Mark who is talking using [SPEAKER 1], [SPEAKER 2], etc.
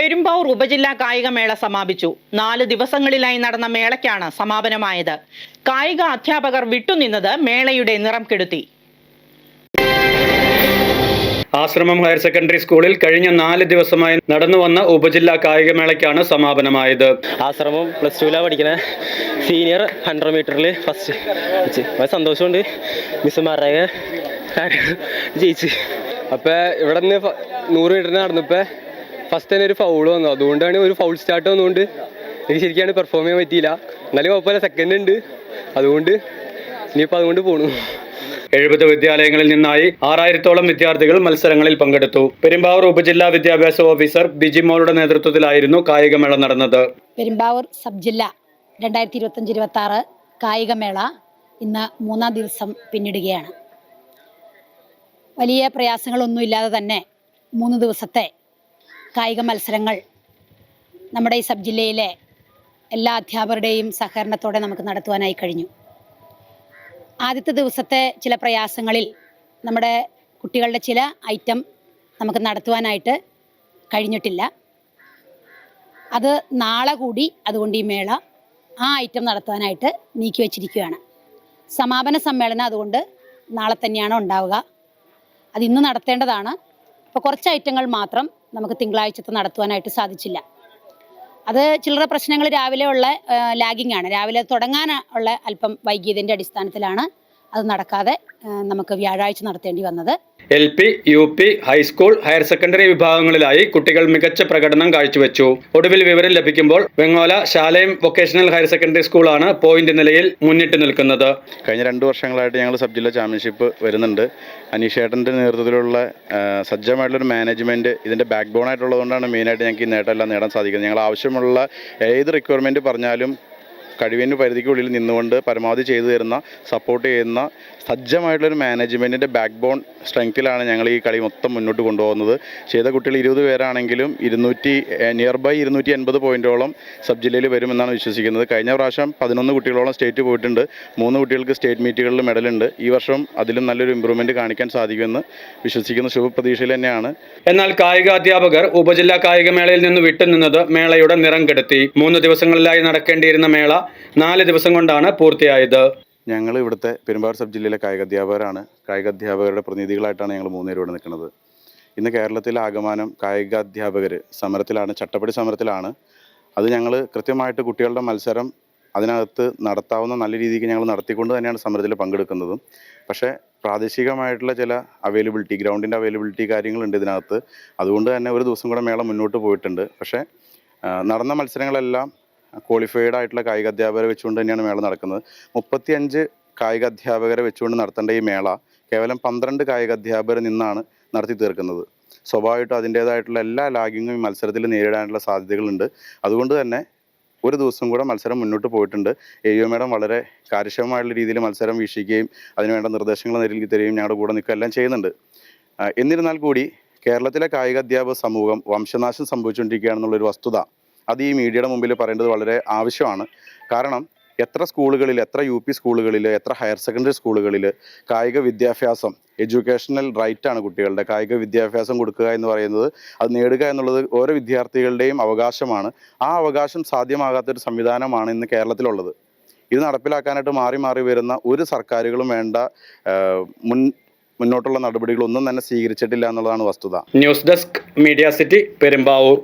[SPEAKER 1] പെരുമ്പാവൂർ ഉപജില്ലാ കായികമേള സമാപിച്ചു. 4 ദിവസങ്ങളിലായി നടന്ന മേളയ്ക്കാണ് സമാപനമായത്. കായിക അധ്യാപകർ വിട്ടുനിന്നത് മേളയുടെ നിറം കെടുത്തി.
[SPEAKER 2] ആശ്രമം ഹയർ സെക്കൻഡറി സ്കൂളിൽ കഴിഞ്ഞ 4 ദിവസമായി നടന്നുവന്ന ഉപജില്ലാ കായികമേളയ്ക്കാണ് സമാപനമായത്.
[SPEAKER 3] ആശ്രമം +2 പഠിക്കുന്ന സീനിയർ 100 മീറ്ററിൽ ഫസ്റ്റ് സന്തോഷമുണ്ട്. മിസ്സുമാരുടെ ജയിച്ച്. അപ്പോൾ ഇവിടെ നിന്ന് 100 മീറ്ററിന് നടന്നപ്പോൾ ഫസ്റ്റ് തന്നെ ഒരു ഫൗൾ വന്നു. അതുകൊണ്ടാണ് ഒരു ഫൗൾ സ്റ്റാർട്ട് വന്നുകൊണ്ട് എനിക്ക് ശരിക്കും പെർഫോം ചെയ്യാൻ പറ്റിയില്ല. എന്നാലും കുഴപ്പമില്ല, സെക്കൻഡ് ഉണ്ട്. അതുകൊണ്ട് ഇനിയിപ്പോൾ അതുകൊണ്ട് പോണു.
[SPEAKER 2] 70 വിദ്യാലയങ്ങളിൽ നിന്നായി 6000-ഓളം വിദ്യാർത്ഥികൾ മത്സരങ്ങളിൽ പങ്കെടുത്തു. പെരുമ്പാവൂർ ഉപജില്ലാ വിദ്യാഭ്യാസ ഓഫീസർ ബിജിമോളുടെ നേതൃത്വത്തിലായിരുന്നു കായികമേള നടന്നത്.
[SPEAKER 4] പെരുമ്പാവൂർ സബ് ജില്ല 2025-26 കായികമേള ഇന്ന് 3-ാം ദിവസം പിന്നിടുകയാണ്. വലിയ പ്രയാസങ്ങളൊന്നുമില്ലാതെ തന്നെ 3 ദിവസത്തെ കായിക മത്സരങ്ങൾ നമ്മുടെ ഈ സബ് ജില്ലയിലെ എല്ലാ അധ്യാപകരുടെയും സഹകരണത്തോടെ നമുക്ക് നടത്തുവാനായി കഴിഞ്ഞു. ആദ്യത്തെ ദിവസത്തെ ചില പ്രയാസങ്ങളിൽ നമ്മുടെ കുട്ടികളുടെ ചില ഐറ്റം നമുക്ക് നടത്തുവാനായിട്ട് കഴിഞ്ഞിട്ടില്ല. അത് നാളെ കൂടി അതുകൊണ്ട് ഈ മേള ആ ഐറ്റം നടത്താനായിട്ട് നീക്കി വച്ചിരിക്കുകയാണ്. സമാപന സമ്മേളനം അതുകൊണ്ട് നാളെ തന്നെയാണ് ഉണ്ടാവുക. അത് ഇന്ന് നടത്തേണ്ടതാണ്. അപ്പോൾ കുറച്ച് ഐറ്റങ്ങൾ മാത്രം നമുക്ക് തിങ്കളാഴ്ചത്തെ നടത്തുവാനായിട്ട് സാധിച്ചില്ല. അത് ചില്ലറ പ്രശ്നങ്ങൾ രാവിലെ ഉള്ള ലാഗിങ് ആണ്. രാവിലെ തുടങ്ങാൻ ഉള്ള അല്പം വൈകിയതിൻ്റെ അടിസ്ഥാനത്തിലാണ് അത് നടക്കാതെ നമുക്ക് വ്യാഴാഴ്ച നടത്തേണ്ടി വന്നത്.
[SPEAKER 2] LP, UP, high school, higher secondary വിഭാഗങ്ങളിലായി കുട്ടികൾ മികച്ച പ്രകടനം കാഴ്ചവെച്ചു. ഒടുവിൽ വിവരം ലഭിക്കുമ്പോൾ Vengola Shalayam vocational higher secondary സ്കൂളാണ് പോയിന്റ് നിലയിൽ മുന്നിട്ട് നിൽക്കുന്നത്.
[SPEAKER 5] കഴിഞ്ഞ 2 വർഷങ്ങളായിട്ട് ഞങ്ങൾ സബ് ജില്ലാ ചാമ്പ്യൻഷിപ്പ് വരുന്നുണ്ട്. അനീഷേട്ടൻ്റെ നേതൃത്വത്തിലുള്ള സജ്ജമായിട്ടുള്ളൊരു മാനേജ്മെൻറ്റ് ഇതിൻ്റെ ബാക്ക് ബോൺ ആയിട്ടുള്ളതുകൊണ്ടാണ് മെയിനായിട്ട് ഞങ്ങൾക്ക് ഈ നേട്ടമെല്ലാം നേടാൻ സാധിക്കുന്നത്. ഞങ്ങൾ ആവശ്യമുള്ള ഏത് റിക്വയർമെൻറ്റ് പറഞ്ഞാലും കഴിവിൻ്റെ പരിധിക്കുള്ളിൽ നിന്നുകൊണ്ട് പരമാവധി ചെയ്തു തരുന്ന, സപ്പോർട്ട് ചെയ്യുന്ന സജ്ജമായിട്ടുള്ളൊരു മാനേജ്മെൻറ്റിൻ്റെ ബാക്ക് ബോൺ സ്ട്രെങ്ത്തിലാണ് ഞങ്ങൾ ഈ കളി മൊത്തം മുന്നോട്ട് കൊണ്ടുപോകുന്നത്. ചെയ്ത കുട്ടികൾ 20 പേരാണെങ്കിലും 280 പോയിൻറ്റോളം സബ് ജില്ലയിൽ വരുമെന്നാണ് വിശ്വസിക്കുന്നത്. കഴിഞ്ഞ പ്രാവശ്യം 11 കുട്ടികളോളം സ്റ്റേറ്റ് പോയിട്ടുണ്ട്. 3 കുട്ടികൾക്ക് സ്റ്റേറ്റ് മീറ്റുകളിൽ മെഡലുണ്ട്. ഈ വർഷം അതിലും നല്ലൊരു ഇമ്പ്രൂവ്മെൻറ്റ് കാണിക്കാൻ സാധിക്കുമെന്ന് വിശ്വസിക്കുന്ന ശുഭപ്രതീക്ഷയിൽ തന്നെയാണ്.
[SPEAKER 2] എന്നാൽ കായിക അധ്യാപകർ ഉപജില്ലാ കായികമേളയിൽ നിന്ന് വിട്ടുനിന്നത് മേളയുടെ നിറം കെടുത്തി. 3 ദിവസങ്ങളിലായി നടക്കേണ്ടിയിരുന്ന മേള 4 ദിവസം കൊണ്ടാണ് പൂർത്തിയായത്.
[SPEAKER 5] ഞങ്ങൾ ഇവിടുത്തെ പെരുമ്പാവൂർ സബ് ജില്ലയിലെ കായികാധ്യാപകരാണ്. കായികാധ്യാപകരുടെ പ്രതിനിധികളായിട്ടാണ് ഞങ്ങൾ 3 പേരും ഇവിടെ നിൽക്കുന്നത്. ഇന്ന് കേരളത്തിലെ ആകമാനം കായികാധ്യാപകർ സമരത്തിലാണ്, ചട്ടപ്പടി സമരത്തിലാണ്. അത് ഞങ്ങൾ കൃത്യമായിട്ട് കുട്ടികളുടെ മത്സരം അതിനകത്ത് നടത്താവുന്ന നല്ല രീതിക്ക് ഞങ്ങൾ നടത്തിക്കൊണ്ട് തന്നെയാണ് സമരത്തിൽ പങ്കെടുക്കുന്നതും. പക്ഷേ പ്രാദേശികമായിട്ടുള്ള ചില അവൈലബിലിറ്റി, ഗ്രൗണ്ടിൻ്റെ അവൈലബിലിറ്റി കാര്യങ്ങളുണ്ട് ഇതിനകത്ത്. അതുകൊണ്ട് തന്നെ ഒരു ദിവസം കൂടെ മേള മുന്നോട്ട് പോയിട്ടുണ്ട്. പക്ഷേ നടന്ന മത്സരങ്ങളെല്ലാം ക്വാളിഫൈഡ് ആയിട്ടുള്ള കായിക അധ്യാപകരെ വെച്ചുകൊണ്ട് തന്നെയാണ് മേള നടക്കുന്നത്. 35 കായിക അധ്യാപകരെ വെച്ചുകൊണ്ട് നടത്തേണ്ട ഈ മേള കേവലം 12 കായിക അധ്യാപകരിൽ നിന്നാണ് നടത്തി തീർക്കുന്നത്. സ്വാഭാവികമായിട്ടും അതിൻ്റേതായിട്ടുള്ള എല്ലാ ലാഗിങ്ങും മത്സരത്തിൽ നേരിടാനുള്ള സാധ്യതകളുണ്ട്. അതുകൊണ്ട് തന്നെ ഒരു ദിവസം കൂടെ മത്സരം മുന്നോട്ട് പോയിട്ടുണ്ട്. AO മേഡം വളരെ കാര്യക്ഷമമായിട്ടുള്ള രീതിയിൽ മത്സരം വീക്ഷിക്കുകയും അതിനുവേണ്ട നിർദ്ദേശങ്ങൾ നൽകി തരികയും ഞങ്ങളുടെ കൂടെ നിൽക്കുക എല്ലാം ചെയ്യുന്നുണ്ട്. എന്നിരുന്നാൽ കൂടി കേരളത്തിലെ കായിക അധ്യാപക സമൂഹം വംശനാശം സംഭവിച്ചുകൊണ്ടിരിക്കുകയാണെന്നുള്ളൊരു വസ്തുത അത് ഈ മീഡിയയുടെ മുമ്പിൽ പറയേണ്ടത് വളരെ ആവശ്യമാണ്. കാരണം എത്ര സ്കൂളുകളിൽ, എത്ര UP സ്കൂളുകളിൽ, എത്ര ഹയർ സെക്കൻഡറി സ്കൂളുകളിൽ കായിക വിദ്യാഭ്യാസം, എഡ്യൂക്കേഷണൽ റൈറ്റാണ് കുട്ടികളുടെ. കായിക വിദ്യാഭ്യാസം കൊടുക്കുക എന്ന് പറയുന്നത്, അത് നേടുക എന്നുള്ളത് ഓരോ വിദ്യാർത്ഥികളുടെയും അവകാശമാണ്. ആ അവകാശം സാധ്യമാകാത്തൊരു സംവിധാനമാണ് ഇന്ന് കേരളത്തിലുള്ളത്. ഇത് നടപ്പിലാക്കാനായിട്ട് മാറി മാറി വരുന്ന ഒരു സർക്കാരുകളും വേണ്ട മുന്നോട്ടുള്ള നടപടികളൊന്നും തന്നെ സ്വീകരിച്ചിട്ടില്ല എന്നുള്ളതാണ് വസ്തുത.
[SPEAKER 2] News desk, media city, Perumbavoor.